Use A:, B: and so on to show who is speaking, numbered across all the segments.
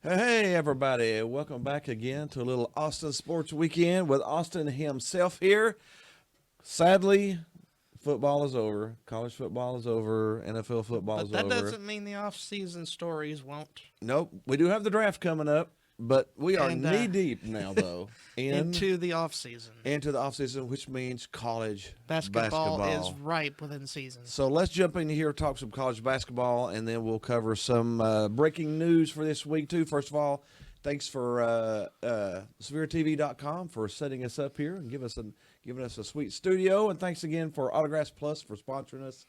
A: Hey, everybody. Welcome back again to a little Austin Sports Weekend with Austin himself here. Sadly, football is over. College football is over. NFL football
B: But
A: is
B: that
A: over.
B: doesn't mean the off-season stories won't.
A: Nope. We do have the draft coming up, but we are
B: And
A: knee deep now, though,
B: into the off-season,
A: into the offseason, which means college
B: basketball is
A: basketball.
B: ripe within season.
A: So let's jump in here, talk some college basketball, and then we'll cover some breaking news for this week, too. First of all, thanks for SphereTV.com for setting us up here and giving us a sweet studio. And thanks again for Autographs Plus for sponsoring us.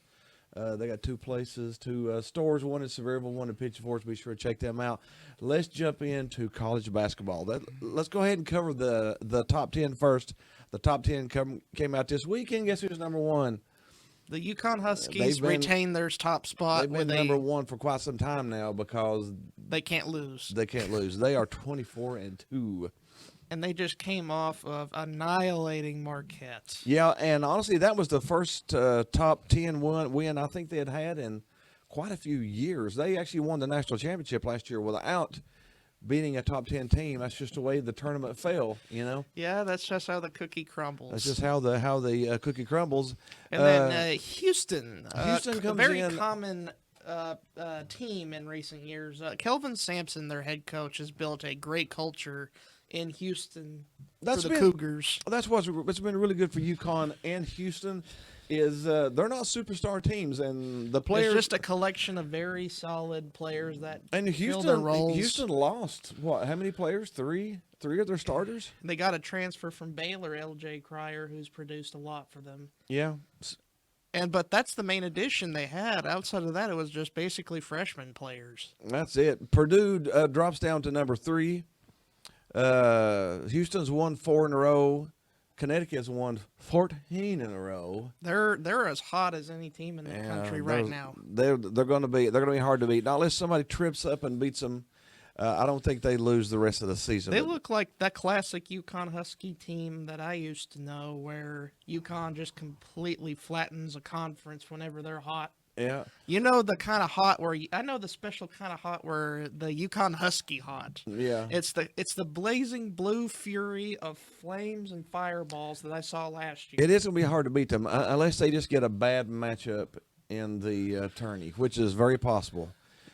A: They got two places, two stores, one in Sevierville, one in Pigeon Forge. Be sure to check them out. Let's jump into college basketball. Let's go ahead and cover the top 10 first. The top 10 came out this weekend. Guess who's number one?
B: The Yukon Huskies
A: They've been-
B: retain their top spot
A: They've been
B: with
A: number one for quite some time now because
B: they can't lose.
A: they can't lose. They are 24-2.
B: And they just came off of annihilating Marquette.
A: Yeah, and honestly, that was the first top 10 win I think they had in quite a few years. They actually won the national championship last year without beating a top 10 team. That's just the way the tournament fell, you know.
B: Yeah, that's just how the cookie crumbles.
A: That's just how the cookie crumbles.
B: And then Houston.
A: Houston
B: a
A: comes
B: very
A: in.
B: common team in recent years. Kelvin Sampson, their head coach, has built a great culture in Houston
A: That's
B: for the
A: been-
B: Cougars.
A: That's what's been really good for UConn and Houston is they're not superstar teams, and the players
B: It's just a collection of very solid players that
A: and
B: fill their roles.
A: Houston lost what? How many players? Three of their starters.
B: They got a transfer from Baylor, L.J. Cryer, who's produced a lot for them.
A: Yeah,
B: But that's the main addition they had. Outside of that, it was just basically freshman players.
A: that's it. Purdue drops down to number 3. Houston's won 4 in a row. Connecticut's won 14 in a row.
B: They're as hot as any team in the country right now.
A: They're going to be hard to beat. Not unless somebody trips up and beats them. I don't think they lose the rest of the season.
B: They look like that classic UConn Husky team that I used to know, where UConn just completely flattens a conference whenever they're hot.
A: Yeah.
B: You know the kind of hot where I know the special kind of hot where the Yukon Husky hot.
A: Yeah.
B: It's the blazing blue fury of flames and fireballs that I saw last year.
A: It is going to be hard to beat them unless they just get a bad matchup in the tourney, which is very possible.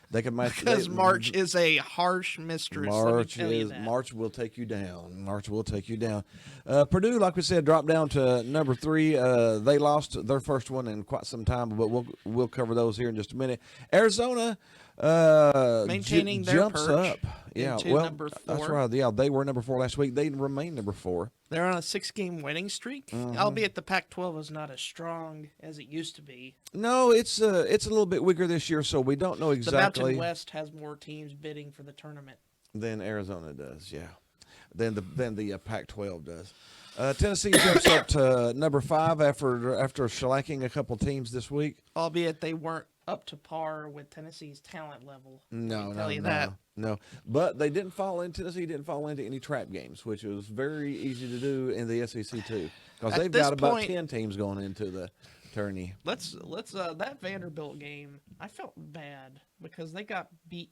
A: They can match
B: Because March is a harsh mistress.
A: March will take you down. March will take you down. Purdue, like we said, dropped down to number 3. They lost their first one in quite some time, but we'll cover those here in just a minute. Arizona
B: Maintaining their
A: jumps
B: perch
A: up. Yeah,
B: into
A: well,
B: number 4.
A: that's right. Yeah, they were number 4 last week. They remain number 4.
B: They're on a 6-game winning streak, albeit the Pac-12 is not as strong as it used to be.
A: No, it's a little bit weaker this year, so we don't know
B: The
A: exactly
B: Mountain West has more teams bidding for the tournament.
A: than Arizona does. Yeah, than the Pac-12 does. Tennessee jumps up to number 5 after shellacking a couple teams this week.
B: Albeit they weren't up to par with Tennessee's talent level.
A: No,
B: tell you that.
A: no. But Tennessee didn't fall into any trap games, which was very easy to do in the SEC too, because
B: At
A: they've
B: this
A: got about
B: point-
A: 10 teams going into the tourney.
B: Let's that Vanderbilt game, I felt bad because they got beat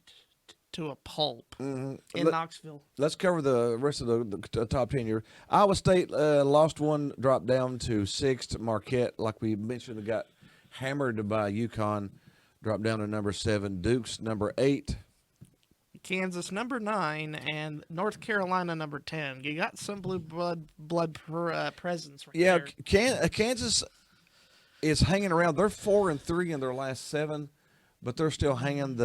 B: to a pulp in Knoxville.
A: Let's cover the rest of the top 10 here. Iowa State lost one, dropped down to 6th. Marquette, like we mentioned, got hammered by UConn, dropped down to number 7. Duke's number 8.
B: Kansas number 9 and North Carolina number 10. You got some blue blood presence right
A: Yeah,
B: there.
A: Kansas is hanging around. They're 4-3 in their last 7, but they're still hanging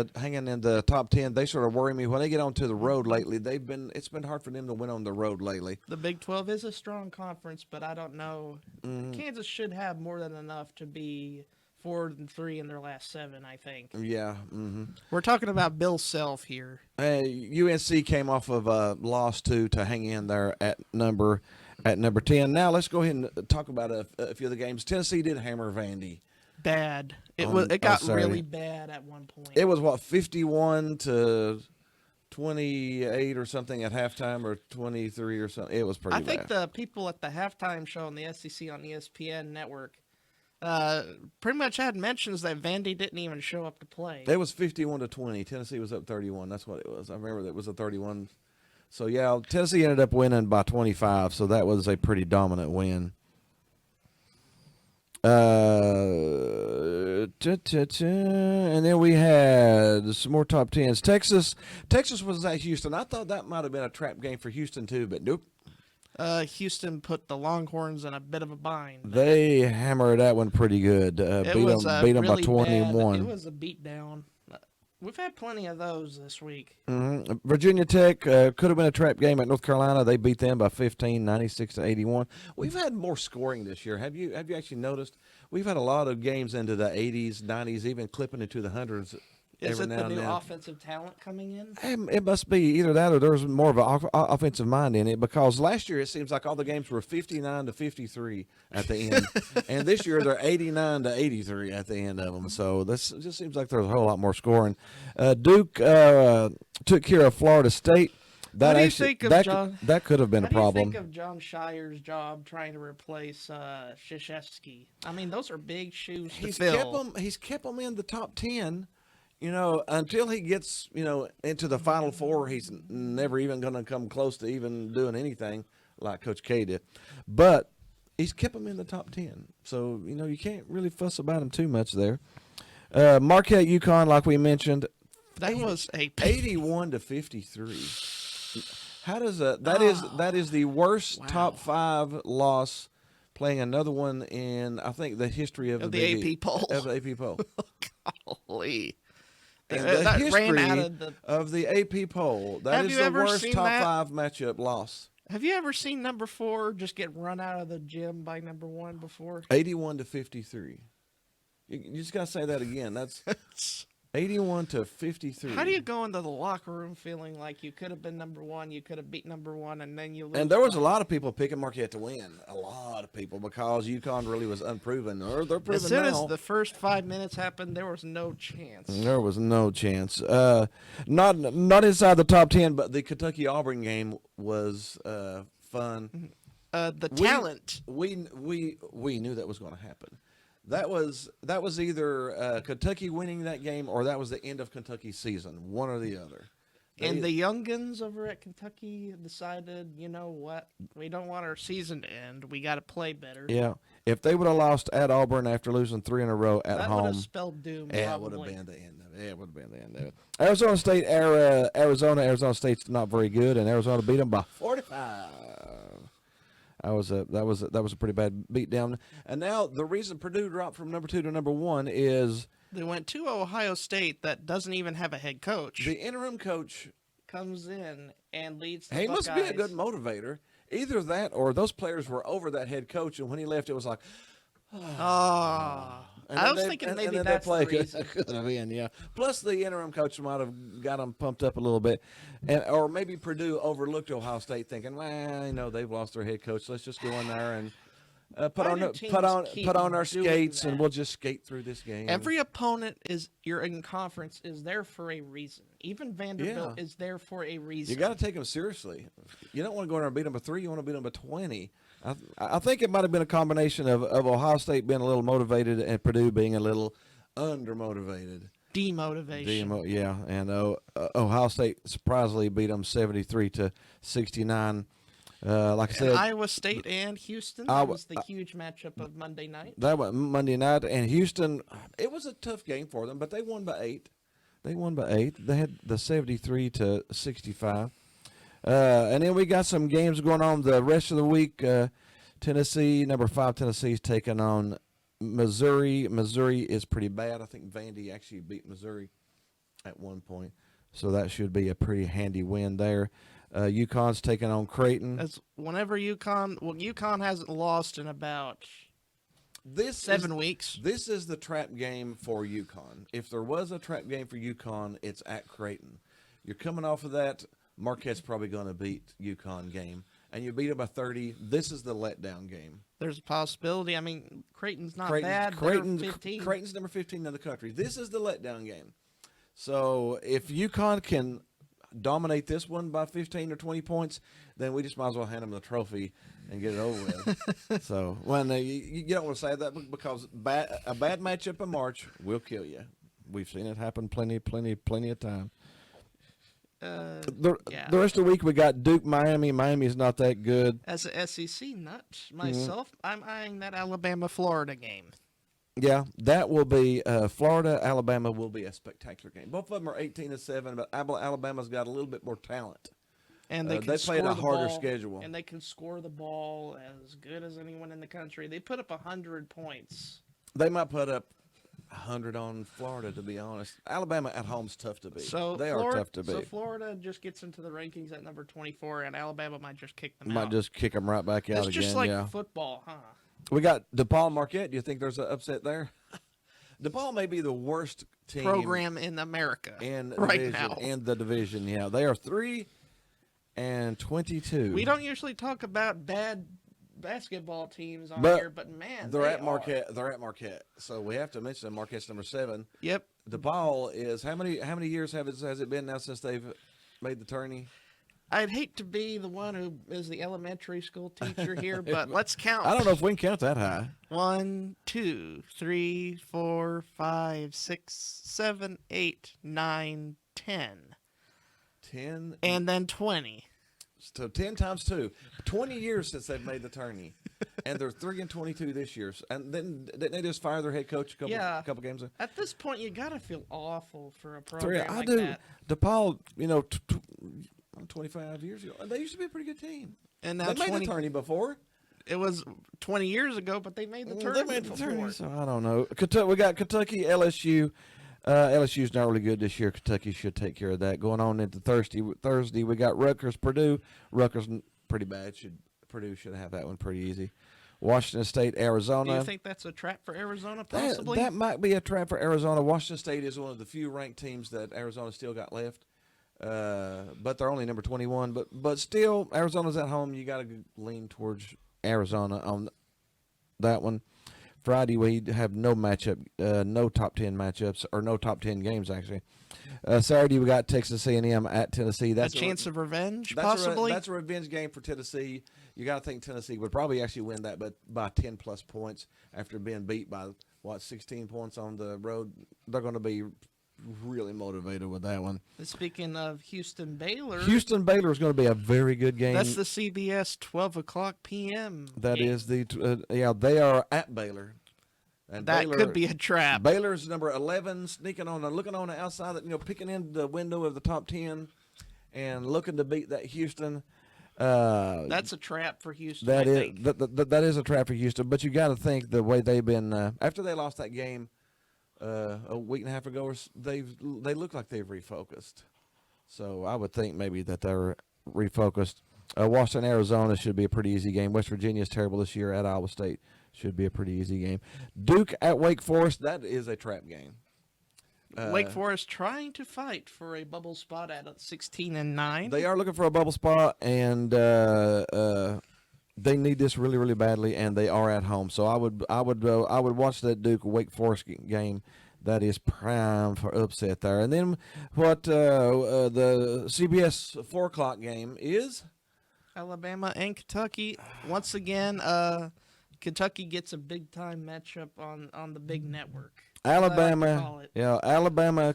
A: in the top 10. They sort of worry me when they get onto the road lately. It's been hard for them to win on the road lately.
B: The Big 12 is a strong conference, but I don't know. Kansas should have more than enough to be 4-3 in their last 7, I think.
A: Yeah.
B: We're talking about Bill Self here.
A: UNC came off of a loss to hang in there at number 10. Now let's go ahead and talk about a few of the games. Tennessee did hammer Vandy.
B: Bad. It
A: On
B: got
A: Saturday.
B: really bad at one point.
A: It was 51-28 or something at halftime, or 23 or something. It was pretty
B: I think
A: bad.
B: the people at the halftime show on the SEC on ESPN network Pretty much had mentions that Vandy didn't even show up to play.
A: It was 51-20. Tennessee was up 31. That's what it was. I remember that was a 31. So yeah, Tennessee ended up winning by 25. So that was a pretty dominant win. And then we had some more top tens. Texas was at Houston. I thought that might have been a trap game for Houston too, but nope.
B: Houston put the Longhorns in a bit of a bind.
A: They hammered that one pretty good. Beat them by
B: really
A: 21.
B: It was a beatdown. We've had plenty of those this week.
A: Mm-hmm. Virginia Tech could have been a trap game at North Carolina. They beat them by 15, 96-81. We've had more scoring this year. Have you actually noticed? We've had a lot of games into the 80s, 90s, even clipping into the hundreds.
B: Is
A: every
B: it
A: now
B: the
A: and
B: new
A: then.
B: offensive talent coming in?
A: It must be either that or there's more of an offensive mind in it, because last year it seems like all the games were 59-53 at the end, and this year they're 89-83 at the end of them. So this just seems like there's a whole lot more scoring. Duke took care of Florida State.
B: What do you think of John?
A: That could have been a problem.
B: What do you think of John Shire's job trying to replace Krzyzewski? I mean, those are big shoes to fill.
A: He's kept them in the top 10. You know, until he gets, into the Final Four, he's never even going to come close to even doing anything like Coach K did. But he's kept them in the top 10. So, you can't really fuss about him too much there. Marquette, UConn, like we mentioned.
B: That was a
A: 81-53. How does that is the worst top 5 loss, playing another one in, I think, the history of
B: the AP poll.
A: Of the AP poll.
B: Golly.
A: And the history of the AP poll. That is the worst top 5 matchup loss.
B: Have you ever seen number 4 just get run out of the gym by number 1 before?
A: 81-53. You just got to say that again. That's 81-53.
B: How do you go into the locker room feeling like you could have been number 1, you could have beat number 1, and then you lose?
A: And there was a lot of people picking Marquette to win. A lot of people, because UConn really was unproven. Or they're proven
B: as soon
A: now.
B: as the first 5 minutes happened, there was no chance.
A: There was no chance. Not inside the top 10, but the Kentucky-Auburn game was fun.
B: The talent.
A: We knew that was going to happen. That was either Kentucky winning that game, or that was the end of Kentucky's season, one or the other.
B: And the youngins over at Kentucky decided, you know what, we don't want our season to end. We got to play better.
A: Yeah, if they would have lost at Auburn after losing 3 in a row at home,
B: that would have spelled doom.
A: Yeah, it would have been the end of it. Yeah, it would have been the end of it. Arizona State, Arizona State's not very good, and Arizona beat them by 45. That was a pretty bad beatdown. And now the reason Purdue dropped from number 2 to number 1 is
B: they went to Ohio State that doesn't even have a head coach.
A: The interim coach
B: comes in and leads the
A: He
B: Buckeyes.
A: must be a good motivator. Either that or those players were over that head coach, and when he left, it was like,
B: I was thinking maybe that's the reason.
A: Could have been, yeah. Plus, the interim coach might have got them pumped up a little bit, or maybe Purdue overlooked Ohio State, thinking, well, they've lost their head coach. Let's just go in there and put on our skates, and we'll just skate through this game.
B: Every opponent you're in conference is there for a reason. Even Vanderbilt is there for a reason.
A: You got to take them seriously. You don't want to go in there and beat them by 3. You want to beat them by 20. I think it might have been a combination of Ohio State being a little motivated and Purdue being a little undermotivated.
B: Demotivation.
A: Yeah, and Ohio State surprisingly beat them 73-69. Like I said,
B: Iowa State and Houston. That was the huge matchup of Monday night.
A: That was Monday night, and Houston. It was a tough game for them, but they won by 8. They had the 73-65. And then we got some games going on the rest of the week. Tennessee, number 5 Tennessee is taking on Missouri. Missouri is pretty bad. I think Vandy actually beat Missouri at one point, so that should be a pretty handy win there. UConn's taking on Creighton.
B: UConn hasn't lost in about 7 weeks.
A: This is the trap game for UConn. If there was a trap game for UConn, it's at Creighton. You're coming off of that. Marquette's probably going to beat UConn game, and you beat them by 30. This is the letdown game.
B: There's a possibility. I mean, Creighton's not bad. Creighton's
A: number 15 in the country. This is the letdown game. So if UConn can dominate this one by 15 or 20 points, then we just might as well hand them the trophy and get it over with. So, you don't want to say that because a bad matchup in March will kill you. We've seen it happen plenty of time. The rest of the week we got Duke, Miami. Miami's not that good.
B: As a SEC nut myself, I'm eyeing that Alabama-Florida game.
A: Yeah, that will be Florida, Alabama will be a spectacular game. Both of them are 18-7, but Alabama's got a little bit more talent.
B: And they
A: they played a harder
B: ball,
A: schedule.
B: And they can score the ball as good as anyone in the country. They put up 100 points.
A: They might put up 100 on Florida, to be honest. Alabama at home's tough to beat.
B: So
A: they are tough to beat.
B: So Florida just gets into the rankings at number 24, and Alabama might just kick them out.
A: Might just kick them right back out again.
B: It's just like football, huh?
A: We got DePaul Marquette. Do you think there's an upset there? DePaul may be the worst team
B: program in America
A: in
B: right
A: division,
B: now.
A: In the division, yeah. They are 3-22.
B: We don't usually talk about bad basketball teams on here, but man,
A: they're at Marquette. They're at Marquette, so we have to mention them. Marquette's number 7.
B: Yep.
A: DePaul is how many years has it been now since they've made the tourney?
B: I'd hate to be the one who is the elementary school teacher here, but let's count.
A: I don't know if we can count that high.
B: 1, 2, 3, 4, 5, 6, 7, 8, 9, 10.
A: 10.
B: And then 20.
A: So 10 times 2. 20 years since they've made the tourney. And they're 3-22 this year. And then didn't they just fire their head coach a couple games ago?
B: At this point, you got to feel awful for a program
A: I
B: like
A: do.
B: that.
A: DePaul, 25 years ago, they used to be a pretty good team.
B: And now
A: they made the tourney before.
B: It was 20 years ago, but they made the tournament.
A: They made the tourney, so I don't know. We got Kentucky, LSU. LSU's not really good this year. Kentucky should take care of that. Going on into Thursday, we got Rutgers, Purdue. Rutgers pretty bad. Purdue should have that one pretty easy. Washington State, Arizona.
B: Do you think that's a trap for Arizona, possibly?
A: That might be a trap for Arizona. Washington State is one of the few ranked teams that Arizona still got left. But they're only number 21. But still, Arizona's at home. You got to lean towards Arizona on that one. Friday, we have no matchup, no top 10 matchups, or no top 10 games, actually. Saturday, we got Texas A&M at Tennessee. That's
B: a chance of revenge, possibly?
A: That's a revenge game for Tennessee. You got to think Tennessee would probably actually win that, but by 10-plus points after being beat by, 16 points on the road. They're going to be really motivated with that one.
B: Speaking of Houston-Baylor.
A: Houston-Baylor is going to be a very good game.
B: That's the CBS 12 o'clock p.m.
A: That
B: game.
A: is they are at Baylor. And
B: that
A: Baylor,
B: could be a trap.
A: Baylor's number 11, looking on the outside, picking in the window of the top 10 and looking to beat that Houston.
B: That's a trap for Houston.
A: That is a trap for Houston. But you got to think the way they've been after they lost that game a week and a half ago, they look like they've refocused. So I would think maybe that they're refocused. Washington, Arizona should be a pretty easy game. West Virginia is terrible this year at Iowa State. Should be a pretty easy game. Duke at Wake Forest, that is a trap game.
B: Wake Forest trying to fight for a bubble spot at 16-9.
A: They are looking for a bubble spot, and they need this really, really badly, and they are at home. So I would watch that Duke Wake Forest game. That is prime for upset there. And then what the CBS 4 o'clock game is?
B: Alabama and Kentucky. Once again, Kentucky gets a big-time matchup on the big network.
A: Alabama,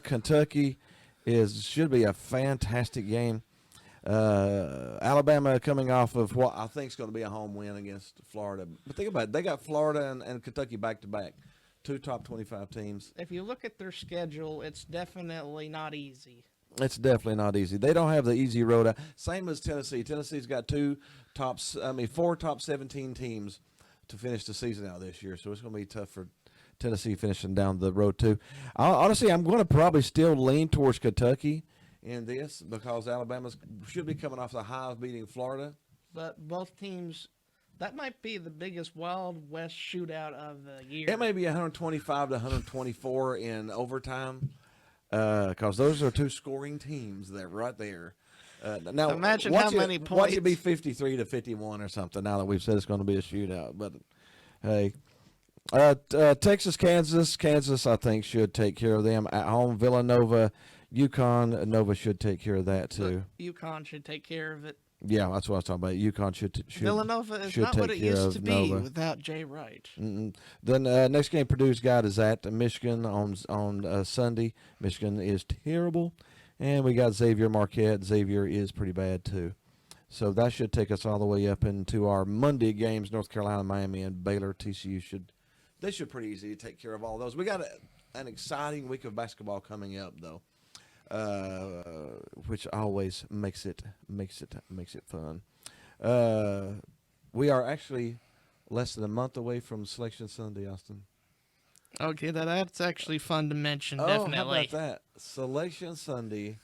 A: Kentucky should be a fantastic game. Alabama coming off of what I think is going to be a home win against Florida. But think about it. They got Florida and Kentucky back-to-back. 2 top 25 teams.
B: If you look at their schedule, it's definitely not easy.
A: It's definitely not easy. They don't have the easy road out. Same as Tennessee. Tennessee's got 4 top 17 teams to finish the season out this year. So it's going to be tough for Tennessee finishing down the road too. Honestly, I'm going to probably still lean towards Kentucky in this because Alabama should be coming off the high of beating Florida.
B: But both teams, that might be the biggest Wild West shootout of the year.
A: It may be 125 to 124 in overtime because those are 2 scoring teams that right there. Now
B: imagine how many points.
A: Watch it be 53 to 51 or something. Now that we've said it's going to be a shootout, but hey, Texas, Kansas, I think should take care of them at home. Villanova UConn, Nova should take care of that too.
B: UConn should take care of it.
A: Yeah, that's what I was talking about. UConn should
B: Villanova is
A: should
B: not what
A: take
B: it
A: care
B: used
A: of
B: to be
A: Nova.
B: without Jay Wright.
A: Mm-mm. Then next game Purdue's got is at Michigan on Sunday. Michigan is terrible, and we got Xavier Marquette. Xavier is pretty bad too. So that should take us all the way up into our Monday games: North Carolina, Miami, and Baylor. TCU should pretty easy to take care of all those. We got an exciting week of basketball coming up though, which always makes it fun. We are actually less than a month away from Selection Sunday, Austin.
B: Okay, that's actually fun to mention,
A: Oh,
B: definitely.
A: how about that? Selection Sunday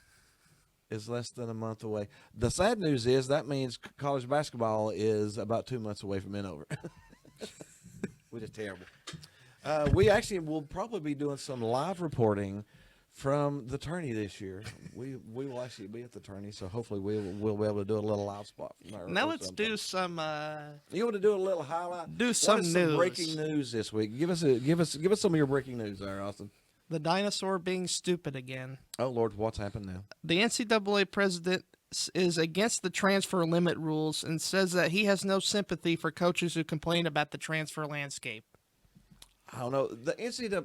A: is less than a month away. The sad news is that means college basketball is about 2 months away from being over, which is terrible. We actually will probably be doing some live reporting from the tourney this year. We will actually be at the tourney, so hopefully we'll be able to do a little live spot from there.
B: Now
A: or
B: let's
A: something.
B: do some
A: You want to do a little highlight?
B: Do
A: What
B: some
A: is
B: news.
A: breaking news this week. Give us some of your breaking news there, Austin.
B: the dinosaur being stupid again.
A: Oh Lord, what's happened now?
B: The NCAA president is against the transfer limit rules and says that he has no sympathy for coaches who complain about the transfer landscape.
A: I don't know. The NCAA,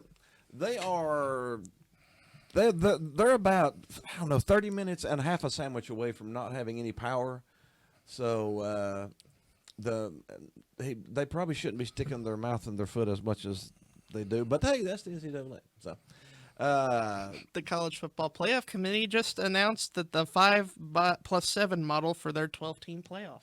A: they're about 30 minutes and half a sandwich away from not having any power. So they probably shouldn't be sticking their mouth in their foot as much as they do. But hey, that's the NCAA. So
B: The College Football Playoff Committee just announced that the 5+7 model for their 12-team playoff.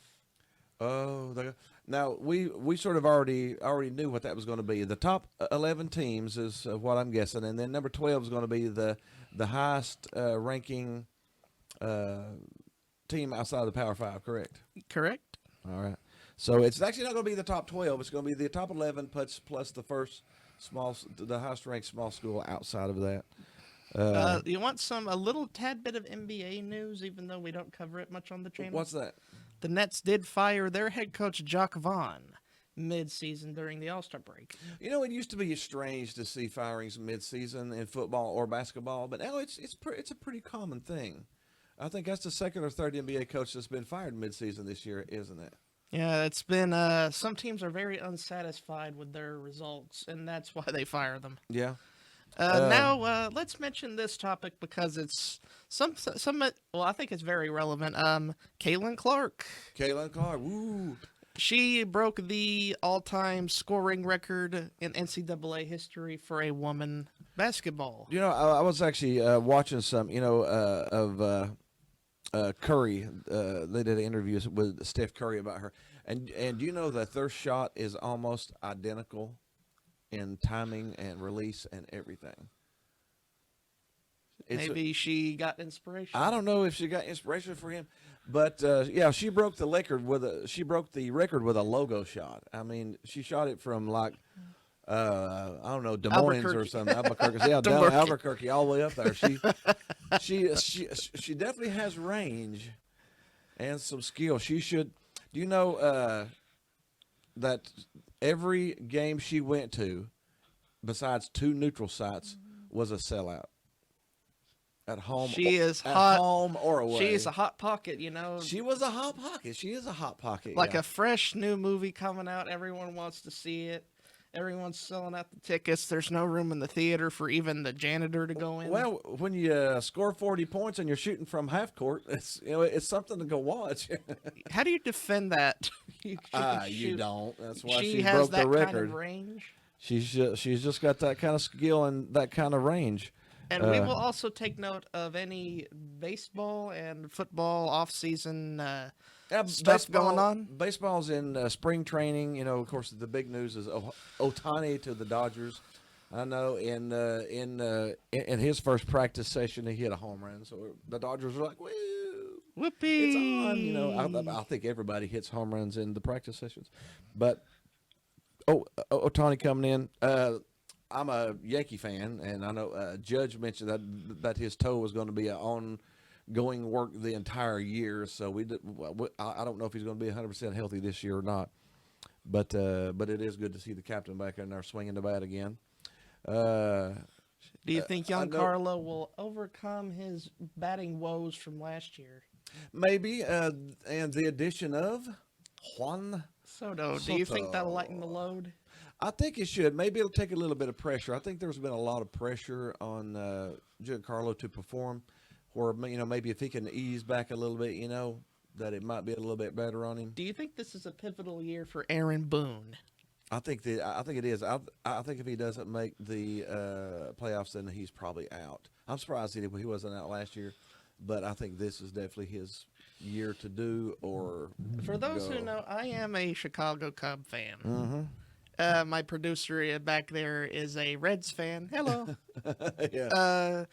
A: Now we sort of already knew what that was going to be. The top 11 teams is what I'm guessing, and then number 12 is going to be the highest ranking team outside of the Power Five. Correct.
B: Correct?
A: All right. So it's actually not going to be the top 12. It's going to be the top 11 plus the first the highest ranked small school outside of that.
B: You want a little tad bit of NBA news, even though we don't cover it much on the channel?
A: What's that?
B: The Nets did fire their head coach, Jacques Vaughn, mid-season during the All-Star break.
A: You know, it used to be strange to see firings mid-season in football or basketball, but now it's a pretty common thing. I think that's the second or third NBA coach that's been fired mid-season this year, isn't it?
B: Yeah, it's been some teams are very unsatisfied with their results, and that's why they fire them.
A: Yeah.
B: Now, let's mention this topic because it's well, I think it's very relevant. Caitlin Clark.
A: Caitlin Clark. Woo.
B: She broke the all-time scoring record in NCAA history for a woman basketball.
A: You know, I was actually watching some, of Curry. They did an interview with Steph Curry about her, and you know that their shot is almost identical in timing and release and everything.
B: Maybe she got inspiration.
A: I don't know if she got inspiration for him, but yeah, she broke the record with a logo shot. I mean, she shot it from like I don't know, Des Moines or something. Albuquerque. Yeah, down Albuquerque all the way up there. She definitely has range and some skill. She should. Do you know that every game she went to, besides 2 neutral sites, was a sellout? At home,
B: she is
A: at
B: hot.
A: home or away.
B: She is a hot pocket, you know.
A: She was a hot pocket. She is a hot pocket.
B: Like
A: yeah.
B: a fresh new movie coming out. Everyone wants to see it. Everyone's selling out the tickets. There's no room in the theater for even the janitor to go in.
A: Well, when you score 40 points and you're shooting from half court, it's something to go watch.
B: How do you defend that?
A: You
B: shoot.
A: don't. That's why
B: She
A: she
B: has
A: broke
B: that
A: the record.
B: kind of range.
A: She's just got that kind of skill and that kind of range.
B: And we will also take note of any baseball and football off-season stuff going on.
A: Baseball's in spring training. You know, of course, the big news is Ohtani to the Dodgers. I know in his first practice session, he hit a home run. So the Dodgers are like, woo.
B: Whoopee!
A: It's on, you know. I think everybody hits home runs in the practice sessions, but Ohtani coming in. I'm a Yankee fan, and I know Judge mentioned that his toe was going to be an ongoing work the entire year. So I don't know if he's going to be 100% healthy this year or not, but it is good to see the captain back in there swinging the bat again.
B: Do you think
A: I know-
B: Giancarlo will overcome his batting woes from last year?
A: Maybe, and the addition of Juan.
B: Soto, do you think that'll lighten the load?
A: I think it should. Maybe it'll take a little bit of pressure. I think there's been a lot of pressure on Giancarlo to perform, where maybe if he can ease back a little bit, that it might be a little bit better on him.
B: Do you think this is a pivotal year for Aaron Boone?
A: I think it is. I think if he doesn't make the playoffs, then he's probably out. I'm surprised he wasn't out last year, but I think this is definitely his year to do. Or
B: For those
A: go.
B: who know, I am a Chicago Cub fan.
A: Mm-hmm.
B: My producer back there is a Reds fan. Hello.
A: Yeah.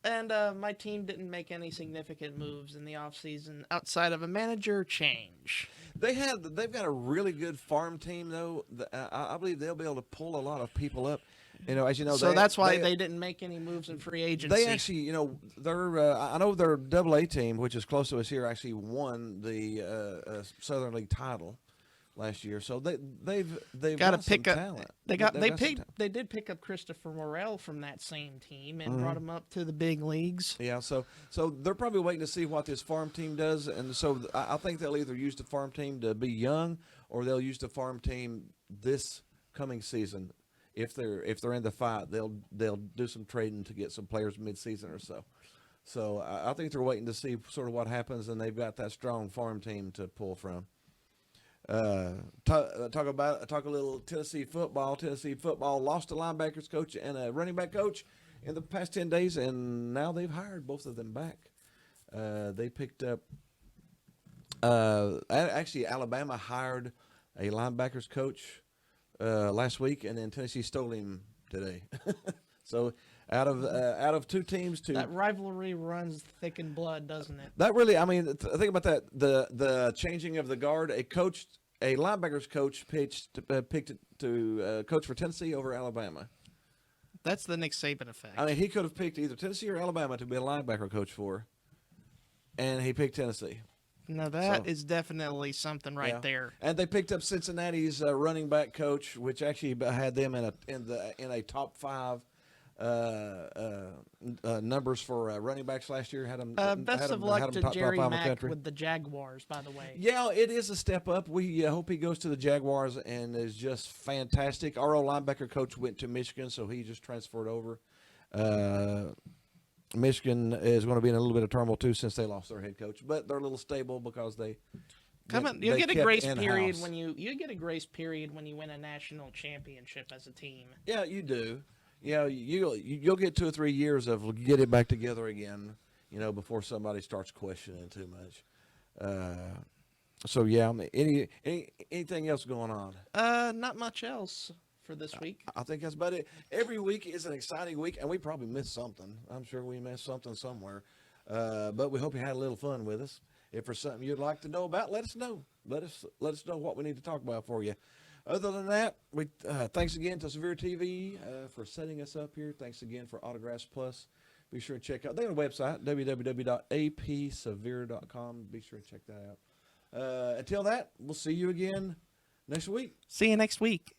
B: And my team didn't make any significant moves in the offseason outside of a manager change.
A: They've got a really good farm team though. I believe they'll be able to pull a lot of people up. As you know,
B: So that's why they didn't make any moves in free agency.
A: They actually, they're I know their AA team, which is close to us here, actually won the Southern League title last year. So they've
B: got to
A: got
B: pick
A: some
B: up.
A: talent.
B: They did pick up Christopher Morel from that same team and brought him up to the big leagues.
A: Yeah, so they're probably waiting to see what this farm team does, and so I think they'll either use the farm team to be young, or they'll use the farm team this coming season. If they're in the fight, they'll do some trading to get some players mid-season or so. So I think they're waiting to see sort of what happens, and they've got that strong farm team to pull from. Talk a little Tennessee football. Tennessee football lost a linebackers coach and a running back coach in the past 10 days, and now they've hired both of them back. They picked up. Actually, Alabama hired a linebackers coach last week, and then Tennessee stole him today. So out of two teams,
B: That rivalry runs thick in blood, doesn't it?
A: that really, I mean, think about that. The changing of the guard. A linebackers coach picked to coach for Tennessee over Alabama.
B: That's the Nick Saban effect.
A: I mean, he could have picked either Tennessee or Alabama to be a linebacker coach for, and he picked Tennessee.
B: Now that is definitely something right
A: Yeah.
B: there.
A: And they picked up Cincinnati's running back coach, which actually had them in a top 5 numbers for running backs last year. Had them
B: Best of luck to
A: top
B: Jerry
A: 5 in the
B: Mack
A: country.
B: with the Jaguars, by the way.
A: Yeah, it is a step up. We hope he goes to the Jaguars and is just fantastic. Our old linebacker coach went to Michigan, so he just transferred over. Michigan is going to be in a little bit of turmoil too since they lost their head coach, but they're a little stable because they.
B: You get a
A: kept
B: grace period
A: in-house.
B: when you get a grace period when you win a national championship as a team.
A: Yeah, you do. Yeah, you'll get 2 or 3 years of get it back together again, before somebody starts questioning too much. So yeah, I mean, anything else going on?
B: Not much else for this week.
A: I think that's about it. Every week is an exciting week, and we probably missed something. I'm sure we missed something somewhere. But we hope you had a little fun with us. If there's something you'd like to know about, let us know. Let us know what we need to talk about for you. Other than that, we thanks again to Severe TV for setting us up here. Thanks again for Autographs Plus. Be sure to check out. They have a website, www.apsevere.com. Be sure to check that out. Until that, we'll see you again next week.
B: See you next week.